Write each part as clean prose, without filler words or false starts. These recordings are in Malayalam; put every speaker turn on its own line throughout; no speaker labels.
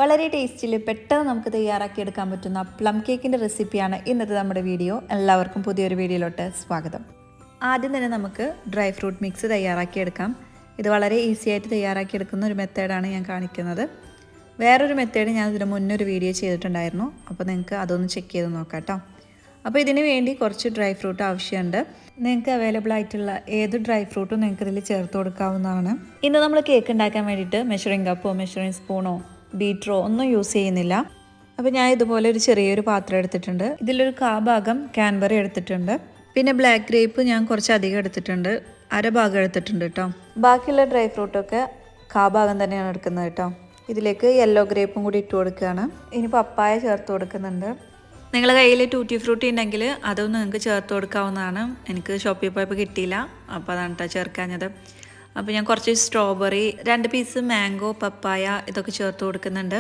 വളരെ ടേസ്റ്റിൽ പെട്ടെന്ന് നമുക്ക് തയ്യാറാക്കിയെടുക്കാൻ പറ്റുന്ന പ്ലം കേക്കിൻ്റെ റെസിപ്പിയാണ് ഇന്നത്തെ നമ്മുടെ വീഡിയോ. എല്ലാവർക്കും പുതിയൊരു വീഡിയോയിലോട്ട് സ്വാഗതം. ആദ്യം തന്നെ നമുക്ക് ഡ്രൈ ഫ്രൂട്ട് മിക്സ് തയ്യാറാക്കിയെടുക്കാം. ഇത് വളരെ ഈസി ആയിട്ട് തയ്യാറാക്കിയെടുക്കുന്ന ഒരു മെത്തേഡാണ് ഞാൻ കാണിക്കുന്നത്. വേറൊരു മെത്തേഡ് ഞാൻ ഇതിന് മുന്നൊരു വീഡിയോ ചെയ്തിട്ടുണ്ടായിരുന്നു, അപ്പോൾ നിങ്ങൾക്ക് അതൊന്ന് ചെക്ക് ചെയ്ത് നോക്കാം കേട്ടോ. അപ്പോൾ ഇതിന് വേണ്ടി കുറച്ച് ഡ്രൈ ഫ്രൂട്ട് ആവശ്യമുണ്ട്. നിങ്ങൾക്ക് അവൈലബിൾ ആയിട്ടുള്ള ഏത് ഡ്രൈ ഫ്രൂട്ടും നിങ്ങൾക്ക് ഇതിൽ ചേർത്ത് കൊടുക്കാവുന്നതാണ്. ഇന്ന് നമ്മൾ കേക്ക് ഉണ്ടാക്കാൻ വേണ്ടിയിട്ട് മെഷറിംഗ് കപ്പോ മെഷറിംഗ് സ്പൂണോ ബീറ്ററോ ഒന്നും യൂസ് ചെയ്യുന്നില്ല. അപ്പോൾ ഞാൻ ഇതുപോലെ ഒരു ചെറിയൊരു പാത്രം എടുത്തിട്ടുണ്ട്. ഇതിലൊരു ഭാഗം കാൻബറി എടുത്തിട്ടുണ്ട്. പിന്നെ ബ്ലാക്ക് ഗ്രേപ്പ് ഞാൻ കുറച്ച് അധികം എടുത്തിട്ടുണ്ട്, അര ഭാഗം എടുത്തിട്ടുണ്ട് കേട്ടോ. ബാക്കിയുള്ള ഡ്രൈ ഫ്രൂട്ടൊക്കെ ഭാഗം തന്നെയാണ് എടുക്കുന്നത് കേട്ടോ. ഇതിലേക്ക് യെല്ലോ ഗ്രേപ്പും കൂടി ഇട്ട് കൊടുക്കുകയാണ്. ഇനി പപ്പായ ചേർത്ത് കൊടുക്കുന്നുണ്ട്. നിങ്ങളുടെ കയ്യിൽ ടൂറ്റി ഫ്രൂട്ടി ഉണ്ടെങ്കിൽ അതൊന്നും നിങ്ങൾക്ക് ചേർത്ത് കൊടുക്കാവുന്നതാണ്. എനിക്ക് ഷോപ്പിൽ പോയപ്പോൾ കിട്ടിയില്ല, അപ്പോൾ അതാണ് കേട്ടോ ചേർക്കാഞ്ഞത്. അപ്പോൾ ഞാൻ കുറച്ച് സ്ട്രോബെറി, 2 പീസ് മാംഗോ, പപ്പായ ഇതൊക്കെ ചേർത്ത് കൊടുക്കുന്നുണ്ട്.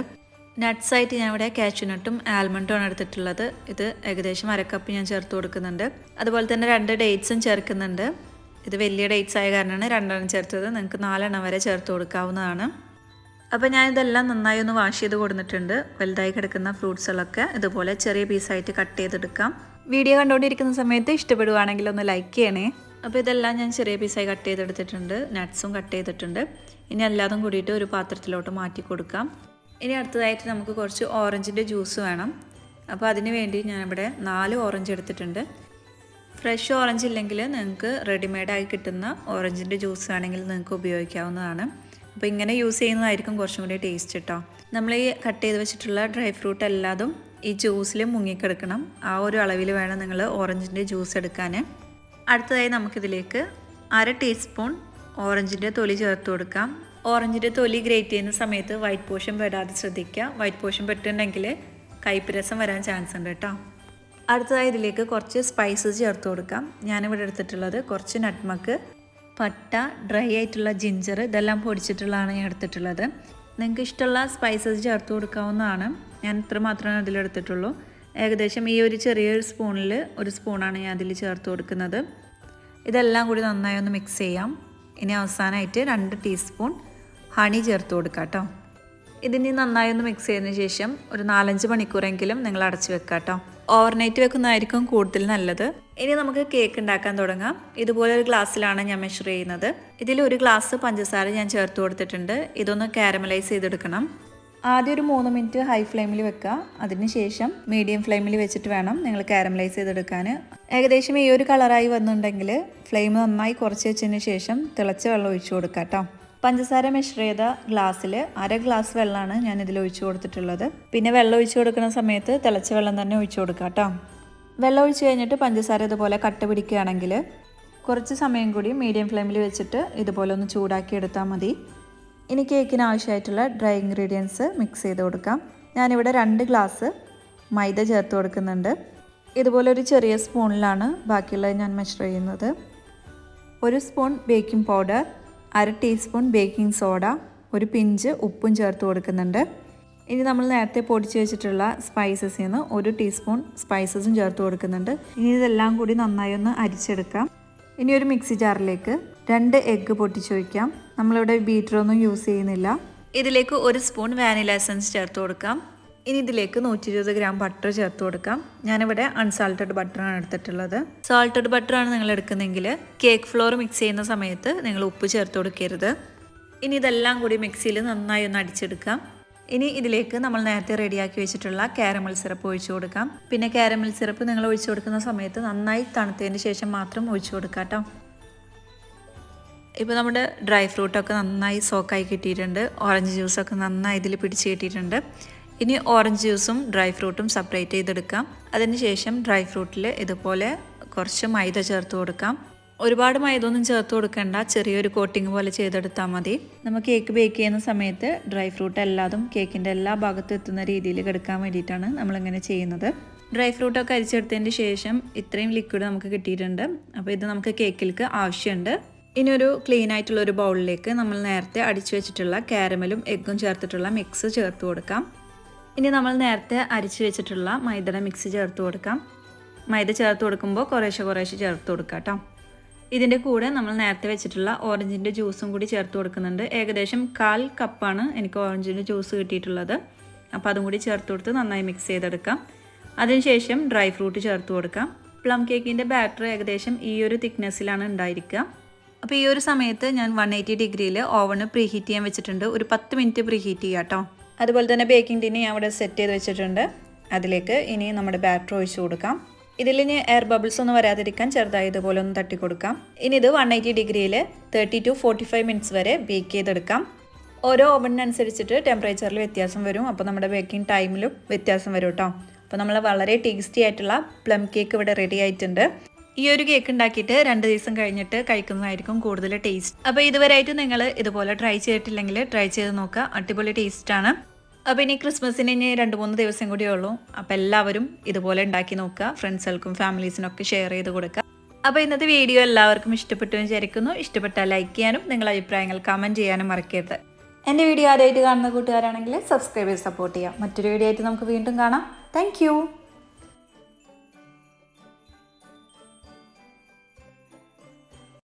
നട്ട്സായിട്ട് ഞാൻ ഇവിടെ കാഷ്യൂനട്ടും ആൽമണ്ടുമാണ് എടുത്തിട്ടുള്ളത്. ഇത് ഏകദേശം 1/2 കപ്പ് ഞാൻ ചേർത്ത് കൊടുക്കുന്നുണ്ട്. അതുപോലെ തന്നെ 2 ഡേറ്റ്സും ചേർക്കുന്നുണ്ട്. ഇത് വലിയ ഡേറ്റ്സ് ആയ കാരണമാണ് 2 ചേർത്തത്. നിങ്ങൾക്ക് 4 വരെ ചേർത്ത് കൊടുക്കാവുന്നതാണ്. അപ്പോൾ ഞാൻ ഇതെല്ലാം നന്നായി ഒന്ന് വാഷ് ചെയ്ത് കൊടുത്തിട്ടുണ്ട്. വലുതായി കിടക്കുന്ന ഫ്രൂട്ട്സുകളൊക്കെ ഇതുപോലെ ചെറിയ പീസായിട്ട് കട്ട് ചെയ്തെടുക്കാം. വീഡിയോ കണ്ടുകൊണ്ടിരിക്കുന്ന സമയത്ത് ഇഷ്ടപ്പെടുവാണെങ്കിൽ ഒന്ന് ലൈക്ക് ചെയ്യണേ. അപ്പോൾ ഇതെല്ലാം ഞാൻ ചെറിയ പീസായി കട്ട് ചെയ്തെടുത്തിട്ടുണ്ട്. നട്ട്സും കട്ട് ചെയ്തിട്ടുണ്ട്. ഇനി എല്ലാതും കൂടിയിട്ട് ഒരു പാത്രത്തിലോട്ട് മാറ്റി കൊടുക്കാം. ഇനി അടുത്തതായിട്ട് നമുക്ക് കുറച്ച് ഓറഞ്ചിൻ്റെ ജ്യൂസ് വേണം. അപ്പോൾ അതിന് വേണ്ടി ഞാനിവിടെ 4 ഓറഞ്ച് എടുത്തിട്ടുണ്ട്. ഫ്രഷ് ഓറഞ്ച് ഇല്ലെങ്കിൽ നിങ്ങൾക്ക് റെഡിമെയ്ഡായി കിട്ടുന്ന ഓറഞ്ചിൻ്റെ ജ്യൂസ് ആണെങ്കിൽ നിങ്ങൾക്ക് ഉപയോഗിക്കാവുന്നതാണ്. അപ്പോൾ ഇങ്ങനെ യൂസ് ചെയ്യുന്നതായിരിക്കും കുറച്ചും കൂടി ടേസ്റ്റ് കേട്ടോ. നമ്മൾ ഈ കട്ട് ചെയ്ത് വെച്ചിട്ടുള്ള ഡ്രൈ ഫ്രൂട്ട് എല്ലാതും ഈ ജ്യൂസിൽ മുങ്ങിക്കിടക്കണം. ആ ഒരു അളവിൽ വേണം നിങ്ങൾ ഓറഞ്ചിൻ്റെ ജ്യൂസ് എടുക്കാൻ. അടുത്തതായി നമുക്കിതിലേക്ക് 1/2 ടീസ്പൂൺ ഓറഞ്ചിൻ്റെ തൊലി ചേർത്ത് കൊടുക്കാം. ഓറഞ്ചിൻ്റെ തൊലി ഗ്രേറ്റ് ചെയ്യുന്ന സമയത്ത് വൈറ്റ് പോർഷൻ പെടാതെ ശ്രദ്ധിക്കുക. വൈറ്റ് പോർഷൻ പെട്ടിട്ടുണ്ടെങ്കിൽ കയ്പ്പ് രസം വരാൻ ചാൻസ് ഉണ്ട് കേട്ടോ. അടുത്തതായി ഇതിലേക്ക് കുറച്ച് സ്പൈസസ് ചേർത്ത് കൊടുക്കാം. ഞാനിവിടെ എടുത്തിട്ടുള്ളത് കുറച്ച് നട്ട്മക്ക്, പട്ട, ഡ്രൈ ആയിട്ടുള്ള ജിഞ്ചർ, ഇതെല്ലാം പൊടിച്ചിട്ടുള്ളതാണ് ഞാൻ എടുത്തിട്ടുള്ളത്. നിങ്ങൾക്ക് ഇഷ്ടമുള്ള സ്പൈസസ് ചേർത്ത് കൊടുക്കാവുന്നതാണ്. ഞാൻ ഇത്ര മാത്രമേ അതിലെടുത്തിട്ടുള്ളൂ. ഏകദേശം ഈ ഒരു ചെറിയൊരു സ്പൂണിൽ 1 സ്പൂണാണ് ഞാൻ അതിൽ ചേർത്ത് കൊടുക്കുന്നത്. ഇതെല്ലാം കൂടി നന്നായി ഒന്ന് മിക്സ് ചെയ്യാം. ഇനി അവസാനമായിട്ട് 2 ടീസ്പൂൺ ഹണി ചേർത്ത് കൊടുക്കാം കേട്ടോ. ഇതിനി നന്നായി ഒന്ന് മിക്സ് ചെയ്തതിന് ശേഷം ഒരു 4-5 മണിക്കൂറെങ്കിലും നിങ്ങൾ അടച്ചു വെക്കാം കേട്ടോ. ഓവർനൈറ്റ് വെക്കുന്നതായിരിക്കും കൂടുതൽ നല്ലത്. ഇനി നമുക്ക് കേക്ക് ഉണ്ടാക്കാൻ തുടങ്ങാം. ഇതുപോലെ ഒരു ഗ്ലാസ്സിലാണ് ഞാൻ മെഷർ ചെയ്യുന്നത്. ഇതിൽ 1 ഗ്ലാസ് പഞ്ചസാര ഞാൻ ചേർത്ത് കൊടുത്തിട്ടുണ്ട്. ഇതൊന്ന് കാരമലൈസ് ചെയ്തെടുക്കണം. ആദ്യം ഒരു 3 മിനിറ്റ് ഹൈ ഫ്ലെയിമിൽ വെക്കുക. അതിനുശേഷം മീഡിയം ഫ്ലെയിമിൽ വെച്ചിട്ട് വേണം നിങ്ങൾ കാരമലൈസ് ചെയ്തെടുക്കാൻ. ഏകദേശം ഈ ഒരു കളറായി വന്നിട്ടുണ്ടെങ്കിൽ ഫ്ലെയിം നന്നായി കുറച്ച് വെച്ചതിന് ശേഷം തിളച്ച വെള്ളം ഒഴിച്ചു കൊടുക്കുക കേട്ടോ. പഞ്ചസാര മെഷർ ചെയ്ത ഗ്ലാസ്സിൽ 1/2 ഗ്ലാസ് വെള്ളമാണ് ഞാൻ ഇതിൽ ഒഴിച്ചു കൊടുത്തിട്ടുള്ളത്. പിന്നെ വെള്ളം ഒഴിച്ചു കൊടുക്കുന്ന സമയത്ത് തിളച്ച വെള്ളം തന്നെ ഒഴിച്ചു കൊടുക്കുക കേട്ടോ. വെള്ളം ഒഴിച്ച് കഴിഞ്ഞിട്ട് പഞ്ചസാര ഇതുപോലെ കട്ട പിടിക്കുകയാണെങ്കിൽ കുറച്ച് സമയം കൂടി മീഡിയം ഫ്ലെയിമിൽ വെച്ചിട്ട് ഇതുപോലെ ഒന്ന് ചൂടാക്കി എടുത്താൽ മതി. ഇനി കേക്കിന് ആവശ്യമായിട്ടുള്ള ഡ്രൈ ഇൻഗ്രീഡിയൻസ് മിക്സ് ചെയ്ത് കൊടുക്കാം. ഞാനിവിടെ 2 ഗ്ലാസ് മൈദ ചേർത്ത് കൊടുക്കുന്നുണ്ട്. ഇതുപോലെ ഒരു ചെറിയ സ്പൂണിലാണ് ബാക്കിയുള്ളത് ഞാൻ മെഷർ ചെയ്യുന്നത്. 1 spoon baking powder, 1/2 teaspoon baking soda, 1 pinch ഉപ്പും ചേർത്ത് കൊടുക്കുന്നുണ്ട്. ഇനി നമ്മൾ നേരത്തെ പൊടിച്ച് വെച്ചിട്ടുള്ള സ്പൈസസിൽ നിന്ന് 1 ടീസ്പൂൺ സ്പൈസസും ചേർത്ത് കൊടുക്കുന്നുണ്ട്. ഇനി ഇതെല്ലാം കൂടി നന്നായി ഒന്ന് അരിച്ചെടുക്കാം. ഇനി ഒരു മിക്സി ജാറിലേക്ക് 2 എഗ്ഗ് പൊട്ടിച്ച് വയ്ക്കാം. നമ്മളിവിടെ ബീറ്ററൊന്നും യൂസ് ചെയ്യുന്നില്ല. ഇതിലേക്ക് 1 സ്പൂൺ വാനില എസൻസ് ചേർത്ത് കൊടുക്കാം. ഇനി ഇതിലേക്ക് 120 ഗ്രാം ബട്ടർ ചേർത്ത് കൊടുക്കാം. ഞാനിവിടെ അൺസാൾട്ടഡ് ബട്ടറാണ് എടുത്തിട്ടുള്ളത്. സാൾട്ടഡ് ബട്ടറാണ് നിങ്ങൾ എടുക്കുന്നതെങ്കിൽ കേക്ക് ഫ്ലോർ മിക്സ് ചെയ്യുന്ന സമയത്ത് നിങ്ങൾ ഉപ്പ് ചേർത്ത് കൊടുക്കരുത്. ഇനി ഇതെല്ലാം കൂടി മിക്സിയിൽ നന്നായി ഒന്ന് അടിച്ചെടുക്കാം. ഇനി ഇതിലേക്ക് നമ്മൾ നേരത്തെ റെഡിയാക്കി വെച്ചിട്ടുള്ള കാരമൽ സിറപ്പ് ഒഴിച്ചു കൊടുക്കാം. പിന്നെ കാരമൽ സിറപ്പ് നിങ്ങൾ ഒഴിച്ചു കൊടുക്കുന്ന സമയത്ത് നന്നായി തണുത്തതിന് ശേഷം മാത്രം ഒഴിച്ചു കൊടുക്കാം കേട്ടോ. ഇപ്പോൾ നമ്മുടെ ഡ്രൈ ഫ്രൂട്ടൊക്കെ നന്നായി സോക്കായി കിട്ടിയിട്ടുണ്ട്. ഓറഞ്ച് ജ്യൂസൊക്കെ നന്നായി ഇതിൽ പിടിച്ച് കിട്ടിയിട്ടുണ്ട്. ഇനി ഓറഞ്ച് ജ്യൂസും ഡ്രൈ ഫ്രൂട്ടും സെപ്പറേറ്റ് ചെയ്തെടുക്കാം. അതിനുശേഷം ഡ്രൈ ഫ്രൂട്ടിൽ ഇതുപോലെ കുറച്ച് മൈദ ചേർത്ത് കൊടുക്കാം. ഒരുപാട് മൈദ ഒന്നും ചേർത്ത് കൊടുക്കേണ്ട, ചെറിയൊരു കോട്ടിങ് പോലെ ചെയ്തെടുത്താൽ മതി. നമ്മൾ കേക്ക് ബേക്ക് ചെയ്യുന്ന സമയത്ത് ഡ്രൈ ഫ്രൂട്ട് എല്ലാതും കേക്കിൻ്റെ എല്ലാ ഭാഗത്തും എത്തുന്ന രീതിയിൽ എടുക്കാൻ വേണ്ടിയിട്ടാണ് നമ്മളിങ്ങനെ ചെയ്യുന്നത്. ഡ്രൈ ഫ്രൂട്ടൊക്കെ അരിച്ചെടുത്തതിന് ശേഷം ഇത്രയും ലിക്വിഡ് നമുക്ക് കിട്ടിയിട്ടുണ്ട്. അപ്പോൾ ഇത് നമുക്ക് കേക്കിലേക്ക് ആവശ്യമുണ്ട്. ഇനി ഒരു ക്ലീൻ ആയിട്ടുള്ള ഒരു ബൗളിലേക്ക് നമ്മൾ നേരത്തെ അടിച്ചു വെച്ചിട്ടുള്ള കാരമലും എഗ്ഗും ചേർത്തിട്ടുള്ള മിക്സ് ചേർത്ത് കൊടുക്കാം. ഇനി നമ്മൾ നേരത്തെ അരിച്ചു വെച്ചിട്ടുള്ള മൈദയുടെ മിക്സ് ചേർത്ത് കൊടുക്കാം. മൈദ ചേർത്ത് കൊടുക്കുമ്പോൾ കുറേശ്ശെ ചേർത്ത് കൊടുക്കാം കേട്ടോ. ഇതിൻ്റെ കൂടെ നമ്മൾ നേരത്തെ വെച്ചിട്ടുള്ള ഓറഞ്ചിൻ്റെ ജ്യൂസും കൂടി ചേർത്ത് കൊടുക്കുന്നുണ്ട്. ഏകദേശം 1/4 കപ്പാണ് എനിക്ക് ഓറഞ്ചിൻ്റെ ജ്യൂസ് കിട്ടിയിട്ടുള്ളത്. അപ്പോൾ അതും കൂടി ചേർത്ത് കൊടുത്ത് നന്നായി മിക്സ് ചെയ്തെടുക്കാം. അതിനുശേഷം ഡ്രൈ ഫ്രൂട്ട് ചേർത്ത് കൊടുക്കാം. പ്ലം കേക്കിൻ്റെ ബാറ്റർ ഏകദേശം ഈ ഒരു തിക്നെസ്സിലാണ് ഉണ്ടായിരിക്കുക. അപ്പോൾ ഈ ഒരു സമയത്ത് ഞാൻ 180 ഡിഗ്രിയിൽ ഓവണ് പ്രീഹീറ്റ് ചെയ്യാൻ വെച്ചിട്ടുണ്ട്. ഒരു 10 മിനിറ്റ് പ്രീഹീറ്റ് ചെയ്യാം കേട്ടോ. അതുപോലെ തന്നെ ബേക്കിംഗ് ടിന് ഞാൻ അവിടെ സെറ്റ് ചെയ്ത് വെച്ചിട്ടുണ്ട്. അതിലേക്ക് ഇനി നമ്മുടെ ബാറ്റർ ഒഴിച്ചു കൊടുക്കാം. ഇതിൽ ഇനി എയർ ബബിൾസ് ഒന്നും വരാതിരിക്കാൻ ചെറുതായി ഇതുപോലെ ഒന്ന് തട്ടി കൊടുക്കാം. ഇനി ഇത് 180 ഡിഗ്രിയിൽ 30 to 45 മിനിറ്റ്സ് വരെ ബേക്ക് ചെയ്തെടുക്കാം. ഓരോ ഓവനിനനുസരിച്ചിട്ട് ടെമ്പറേച്ചറിൽ വ്യത്യാസം വരും. അപ്പോൾ നമ്മുടെ ബേക്കിംഗ് ടൈമിലും വ്യത്യാസം വരും കേട്ടോ. അപ്പോൾ നമ്മൾ വളരെ ടേസ്റ്റി ആയിട്ടുള്ള പ്ലം കേക്ക് ഇവിടെ റെഡി ആയിട്ടുണ്ട്. ഈ ഒരു കേക്ക് ഉണ്ടാക്കിയിട്ട് 2 ദിവസം കഴിഞ്ഞിട്ട് കഴിക്കുന്നതായിരിക്കും കൂടുതൽ ടേസ്റ്റ്. അപ്പോൾ ഇതുവരെയായിട്ട് നിങ്ങൾ ഇതുപോലെ ട്രൈ ചെയ്തിട്ടില്ലെങ്കിൽ ട്രൈ ചെയ്ത് നോക്കുക. അടിപൊളി ടേസ്റ്റാണ്. അപ്പോൾ ഇനി ക്രിസ്മസിന് ഇനി 2-3 ദിവസം കൂടിയേ ഉള്ളൂ. അപ്പോൾ എല്ലാവരും ഇതുപോലെ ഉണ്ടാക്കി നോക്കുക. ഫ്രണ്ട്സുകൾക്കും ഫാമിലീസിനൊക്കെ ഷെയർ ചെയ്ത് കൊടുക്കുക. അപ്പോൾ ഇന്നത്തെ വീഡിയോ എല്ലാവർക്കും ഇഷ്ടപ്പെട്ടു എന്ന് വിചാരിക്കുന്നു. ഇഷ്ടപ്പെട്ടാൽ ലൈക്ക് ചെയ്യാനും നിങ്ങളുടെ അഭിപ്രായങ്ങൾ കമൻറ്റ് ചെയ്യാനും മറക്കരുത്. എൻ്റെ വീഡിയോ ആദ്യമായിട്ട് കാണുന്ന കൂട്ടുകാരാണെങ്കിൽ സബ്സ്ക്രൈബ് ചെയ്ത് സപ്പോർട്ട് ചെയ്യാം. മറ്റൊരു വീഡിയോ ആയിട്ട് നമുക്ക് വീണ്ടും കാണാം. താങ്ക്